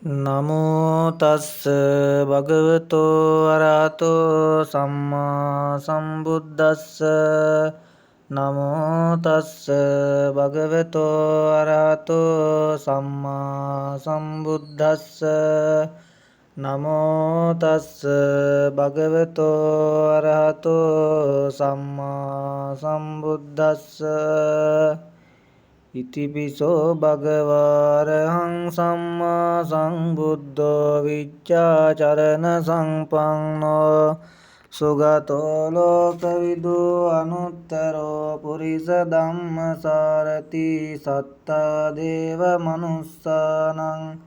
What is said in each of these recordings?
නමෝ තස්ස භගවතෝ අරහතෝ සම්මා සම්බුද්දස්ස. නමෝ තස්ස භගවතෝ අරහතෝ සම්මා සම්බුද්දස්ස. නමෝ තස්ස භගවතෝ අරහතෝ සම්මා සම්බුද්දස්ස. ඉතිපිසෝ භගවාරහං සම්මා සම්බුද්ධෝ විච්ඡාචරණ සම්පන්නෝ සුගතෝ ලෝකවිදු අනුත්තරෝ පුරිස ධම්මසාරති සත්තා දේව මනුස්සානං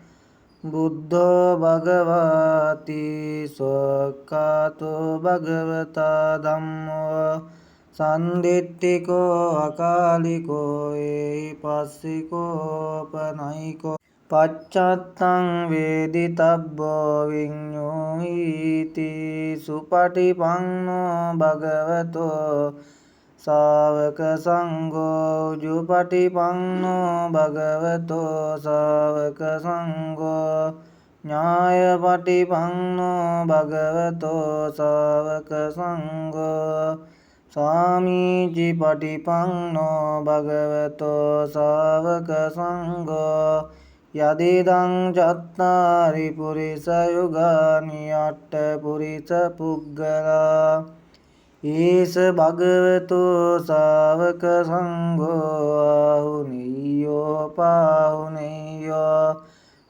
බුද්ධෝ භගවාති ස්වක්ඛාතෝ භගවතා ධම්මෝ සන්දිට්ඨිකෝ අකාලිකෝ ඒහිපස්සිකෝ පනයිකෝ පච්චත්තං වේදිතබ්බෝ විඤ්ඤෝහිති සුපටිපන්නෝ භගවතෝ ශාවක සංඝෝ උජුපටිපන්නෝ භගවතෝ ශාවක සංඝෝ ඤායපටිපන්නෝ භගවතෝ ශාවක සංඝෝ සාමීචි පටිපන්නෝ භගවතෝ ශාවක සංඝෝ යදිදං චත්තාරි පුරිස යුගානි අට්ඨ පුරිස පුග්ගලා ඊස භගවතෝ ශාවක සංඝෝ ආහුනීයෝ පාහුනීයෝ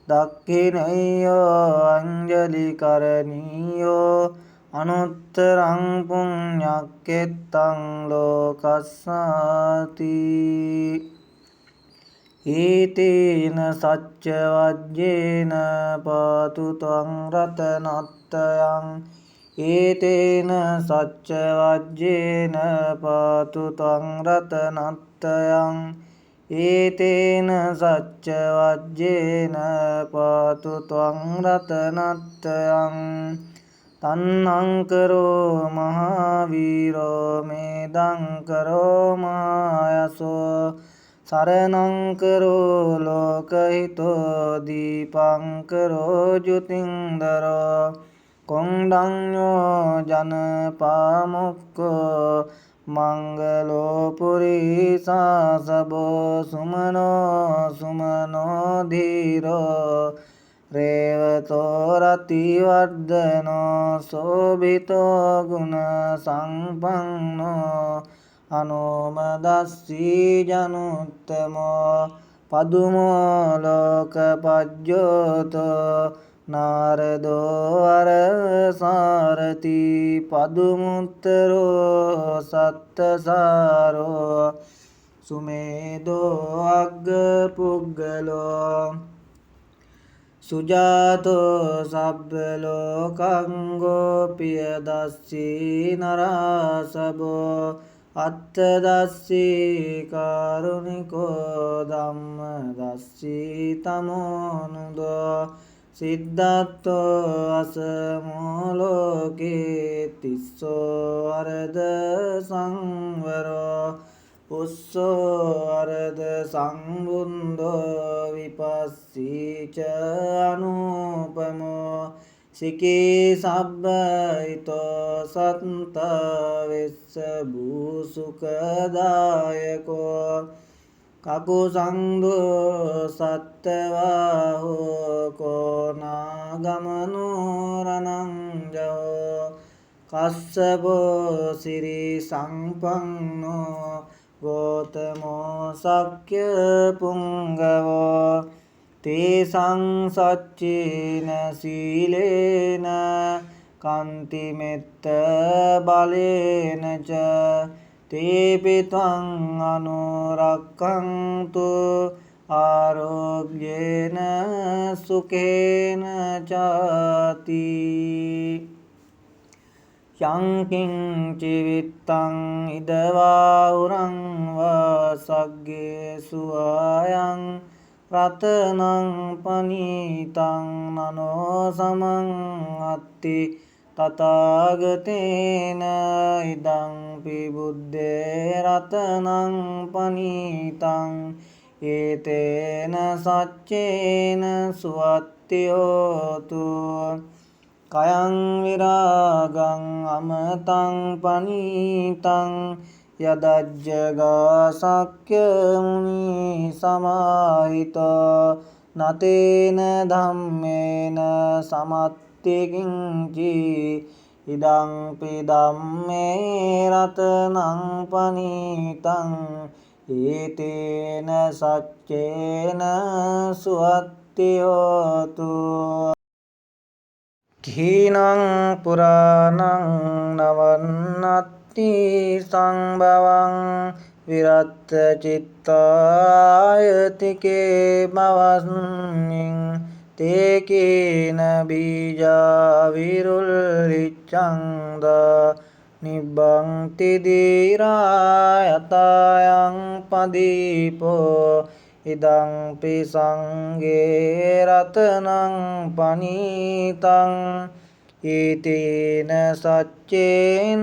දක්ඛිනීයෝ අංජලි කරණීයෝ අනුත්තරං පුඤ්ඤක්ඛෙත්තං ලෝකස්සාති. ඊතේන සච්ච වජ්ජේන පාතු ත්වං රතනත්තයං. ඊතේන සච්ච වජ්ජේන පාතු ත්වං රතනත්තයං. ඊතේන සච්ච වජ්ජේන පාතු ත්වං රතනත්තයං. තන්නංකරෝ මහාවීරෝ මේදංකරෝ මහායසෝ සරණංකරෝ ලෝකහිතෝ දීපංකරෝ ජුතින්දරෝ කොණ්ඩඤ්ඤෝ ජනපාමුක්ඛෝ මංගලෝ පුරිසාසබෝ සුමනෝ සුමනෝ ධීරෝ රේවතෝ රතිවර්ධනෝ සෝභිතෝ ගුණ සංපන්නෝ අනෝමදස්සී ජනුත්තමෝ පදුමෝ ලෝකපජ්ජෝතෝ නාරදෝ අරසාරති පදුමුත්තරෝ සත්තසාරෝ සුමේදෝ අග්ගපුග්ගලෝ සුජාතෝ සබ්බ ලෝකංගෝ පියදස්සී නරාසබෝ අත්තදස්සී කාරුණිකෝ ධම්මදස්සී තමෝනුදෝ සිද්ධාර්ථෝ අසමෝ ලෝකේ තිස්සෝ අරද සංවරෝ උස්සෝ අරද සංබුන්දෝ විපස්සීච අනුපමෝ සිකී සබ්බයිතෝ සත්තා වෙස්ස භූසුකදායකෝ කකුසංදෝ සත්තවාහෝ කෝනාගමනෝ රණංජෝ කස්සපෝ සිරි සංපන්නෝ ගෝතමෝ සක්්‍ය පුංගවෝ තේසං සච්චේන සීලේන කන්තිමෙත්ත බලේන ච තේපිතං අනුරක්ඛන්තු ආරෝග්‍යේන සුඛේන චාති. යංකින්චි විත්තං ඉදවාහුරං වා සග්ගේ සුවායං රතනං පනීතං නනෝ සමං අත්ති තථාගතේන ඉදං පිබුද්දේ රතනං පනීතං ඒතේන සච්චේන සුවත්ති හෝතු කයං විරාගං අමතං පනීතං යදජ්ජගා සක්‍ය මුනි සමාහිතෝ නතේන ධම්මේන සමත්ති කිංචි ඉදං පි ධම්මේ රතනං පනීතං ඒතේන සච්චේන සුවත්ති හෝතු කීනං පුරාණං නවන්නත්ති සංභවං විරත්ත චිත්තායතිකේ භවස්මින් තේකේන බීජා විරුල්ලිච්ඡන්ද නිබ්බන්ති දීරා යතයන් පදීපෝ ඉදං පි සංඝේ රතනං පනීතං ඊතේන සච්චේන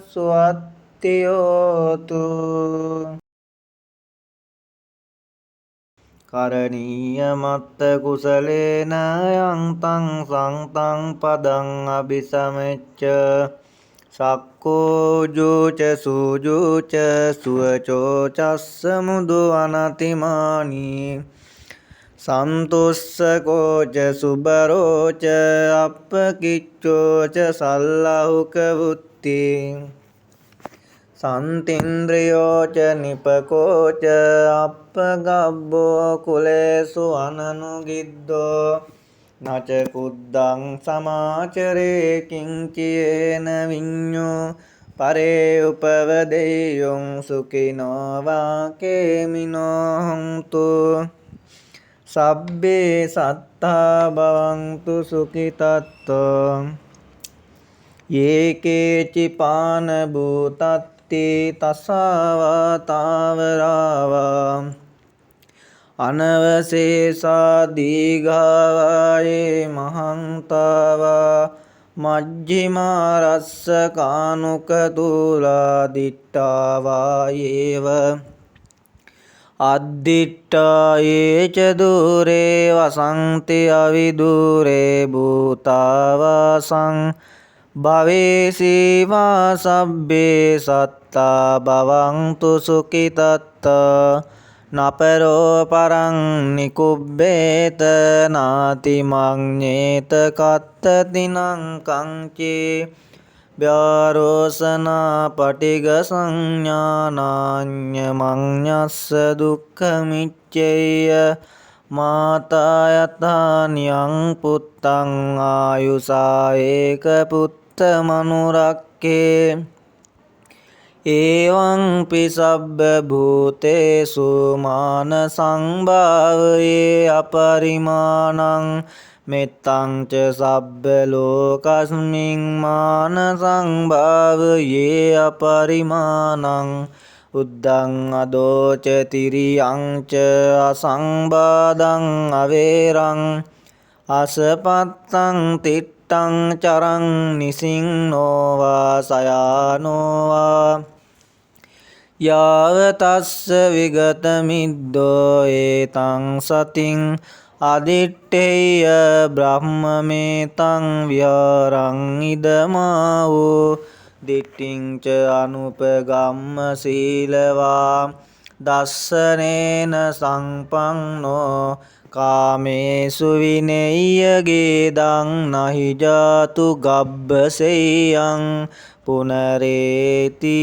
සුවත්ති හෝතු කරණීය මත්ත කුසලේන යන්තං සංතං පදං අபிසමෙච්ච සක්කෝ ජෝච සූජෝච සුවචෝ චස්ස මුදු අනතිමානී සන්තුස්සකෝච සුබරෝච අප්පකිච්චෝච සල්ලහුක වුත්ති සන්තින්ද්‍රියෝච නිපකෝච අප්පගබ්බෝ කුලේසු අනනුගිද්දෝ නච කුද්දං සමාචරේ කිංචයේන විඤ්ඤෝ පරේ උපවදෙය්‍යං සුඛිනෝ වාකේමිනෝ හොන්තු සබ්බේ සත්තා භවන්තු සුඛිතත්තෝ යේකේචි පාන භූතත්ති තසාවා තාවරාවා අනවශේෂා දීඝාවායේ මහන්තාවා මජ්ජිමා රස්ස කානුක තුලා දිට්ඨාවා යේව අද්දිට්ඨා යේච දුරේ වසන්ති අවිදුරේ භූතාවාසං භවේසීවා සබ්බේ සත්තා භවන්තු සුඛිතත්තා නපරෝ පරං නිකුබ්බේත නාති මඤ්ඤේත කත්තතිනං කංචේ ව්‍යාරෝසනා පටිග සංඥානාඤ්ඤ මඤ්ඤස්ස දුක්ඛමිච්ඡේය මාතා යතානියං පුත්තං ආයුසා ඒක පුත්ත මනුරක්කේ එවං පිසබ්බ භූතේසු මාන සංභාවයේ අපරිමාණං මෙත්තං ච සබ්බ ලෝකස්මින් මාන සංභාවයේ අපරිමාණං උද්දං අදෝච තිරියං ච අසංබාදං අවේරං අසපත්තං තිට්ඨං චරං නිසින්නෝවා සයානෝවා යාව තස්ස විගත මිද්දෝ ඒතං සතින් අදිට්ඨේය බ්‍රහ්මමේතං විහාරං ඉදමාවෝ දිට්ඨිං ච අනුපගම්ම සීලවා දස්සනේන සංපන්නෝ කාමේසු විනෙය්‍ය ගේදං නහි ජාතු ගබ්බසෙය්‍යං පුනරේති